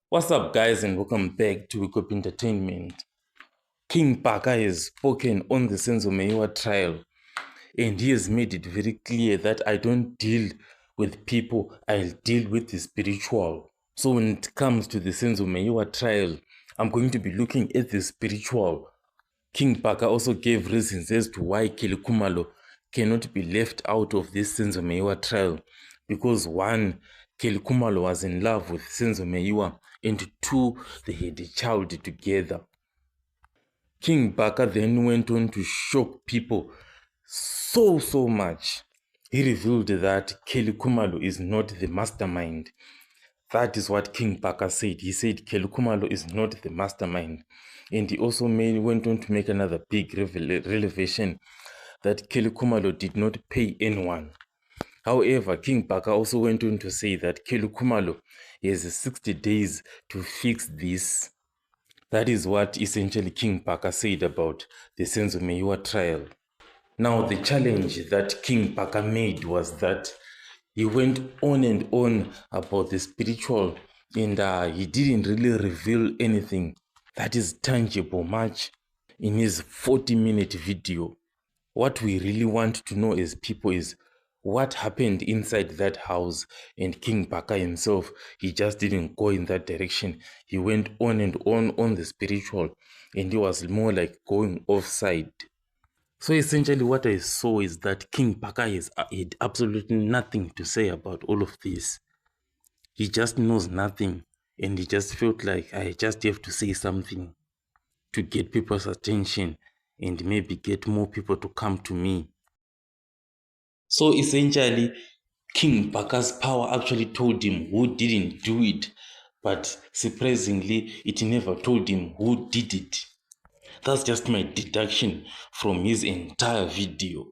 What's up, guys, and welcome back to Wake Up Entertainment. King Bhaka has spoken on the Senzo Meyiwa trial, and he has made it very clear that I don't deal with people, I'll deal with the spiritual. So when it comes to the Senzo Meyiwa trial, I'm going to be looking at the spiritual. King Bhaka also gave reasons as to why Khumalo cannot be left out of this Senzo Meyiwa trial, because one, Khumalo was in love with Senzo Meyiwa, and two, they had a child together. King Bhaka then went on to shock people so much. He revealed that Khumalo is not the mastermind. That is what King Bhaka said. He said Khumalo is not the mastermind. And he also went on to make another big revelation that Khumalo did not pay anyone. However, King Bhaka also went on to say that Khumalo has 60 days to fix this. That is what essentially King Bhaka said about the Senzo Meyiwa trial. Now, the challenge that King Bhaka made was that he went on and on about the spiritual, and he didn't really reveal anything that is tangible much in his 40-minute video. What we really want to know as people is what happened inside that house, and King Bhaka himself, he just didn't go in that direction. He went on and on the spiritual, and he was more like going offside. So essentially what I saw is that King Bhaka had absolutely nothing to say about all of this. He just knows nothing, and he just felt like I just have to say something to get people's attention and maybe get more people to come to me. So essentially, King Bhaka's power actually told him who didn't do it, but surprisingly, it never told him who did it. That's just my deduction from his entire video.